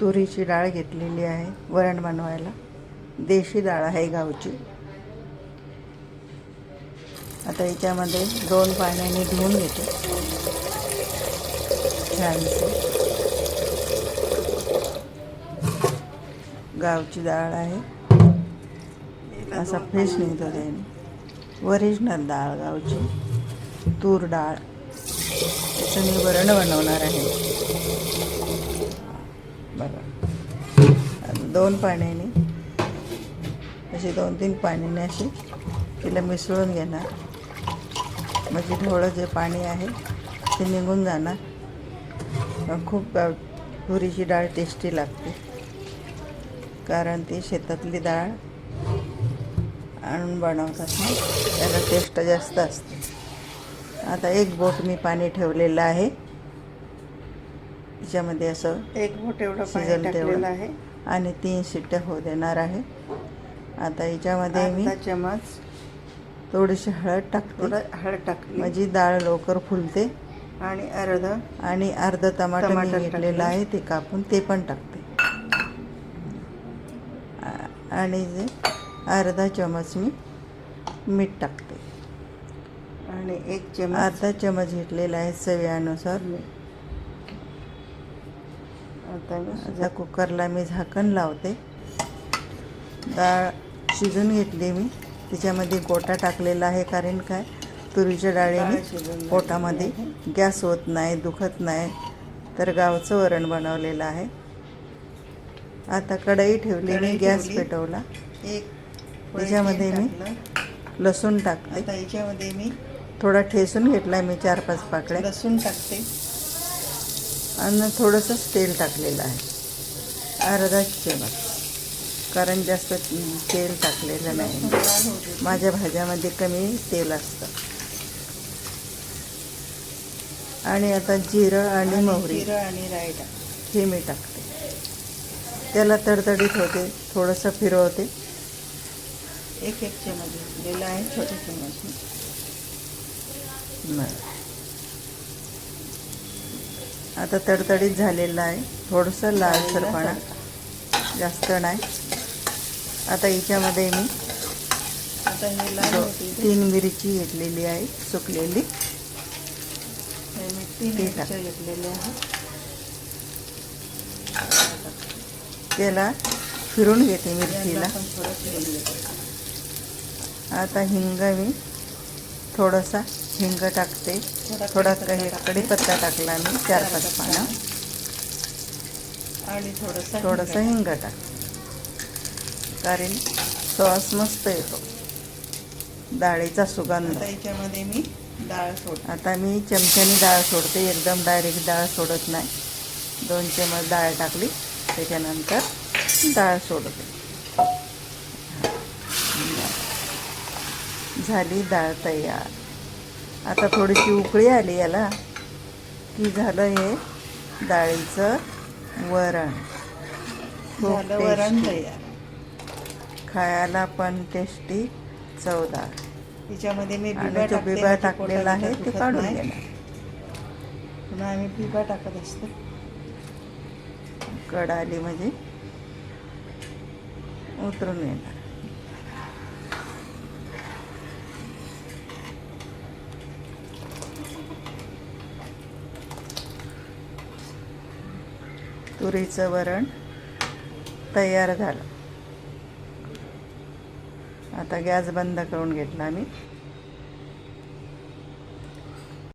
तुरीची डाळ घेतलेली आहे वरण बनवायला. देशी डाळ आहे गावची. आता याच्यामध्ये 2 पाण्याने धुवून घेते छानसे. गावची डाळ आहे, असा फ्रेश निघतो त्याने. ओरिजिनल डाळ गावची तूर डाळ. त्याचं मी वरण बनवणार आहे बघा. 2 पाण्याने असे 2-3 पाण्याने असे तिला मिसळून घेणार. म्हणजे थोडं जे पाणी आहे ते निघून जाणार. खूप तुरीची डाळ टेस्टी लागते, कारण ती शेतातली डाळ आणून बनवतात ना, त्याला टेस्ट जास्त असते. आता 1 बोट मी पाणी ठेवलेलं आहे. त्याच्यामध्ये असं 1 बोट एवढं शिजल पाणी टाकलेलं आहे आणि 3 शिट्ट्या होऊ देणार आहे. आता याच्यामध्ये मी अर्धा चमच थोडीशी हळद टाकते. हळद टाकली म्हणजे डाळ लवकर फुलते. आणि अर्ध टमाटर मी घेतलेलं आहे, ते कापून ते पण टाकते. आणि अर्धा चमच मी मीठ टाकते. आणि अर्धा चमच घेतलेला आहे चवीनुसार. आता कुकरला मी झाकण लावते. डाळ शिजून घेतली मी. त्याच्यामध्ये गोटा टाकलेला आहे, कारण काय तुरीच्या डाळीने पोटामध्ये गॅस होत नाही, दुखत नाही. तर गावचं वरण बनवलेलं आहे. आता कढई ठेवली मी, गॅस पेटवला. त्याच्यामध्ये मी लसूण टाकते. आता याच्यामध्ये मी थोडा ठेसून घेतला मी 4-5 पाकळ्या लसूण टाकते आणि थोडंसं तेल टाकलेलं आहे, अर्धा चमच. कारण जास्त तेल टाकलेलं नाही, माझ्या भाज्यामध्ये कमी तेल असतं. आणि आता जिरं आणि मोहरी आणि राई हे मी टाकते. त्याला तडतडीत होते, थोडंसं फिरवते. 1 चमच घेतलेला आहे, छोटे चमच. आता तडतडीत झालेलं आहे, थोडंसं लालसरपणा, जास्त नाही. आता याच्यामध्ये मी 3 मिरची घेतलेली आहे सुकलेली, ती घेतलेली आहे. त्याला फिरून घेते मिरचीला. आता हिंग मी थोडासा हिंग टाकते. थोडा कढीपत्ता टाकला मी 4-5 पानं आणि थोडंसं हिंग टाकते, कारण सॉस मस्त येतो, डाळीचा सुगंध. आता याच्यामध्ये मी डाळ सोडते. आता मी चमच्याने डाळ सोडते, एकदम डायरेक्ट डाळ सोडत नाही. 2 चमच डाळ टाकली, त्याच्यानंतर डाळ सोडते. झाली डाळ तयार. आता थोडीशी उकळी आली याला की झालं हे डाळीचं वरण. वरण तयार. खायला पण टेस्टी, चवदार. त्याच्यामध्ये मी बिबा टाकलेला आहे, ते काढून घेणार. पुन्हा आम्ही बिबा टाकत असतो. कड आली म्हणजे उतरून येणार. तुरीचं वरण तयार झालं. आता गॅस बंद करून घेतला मी.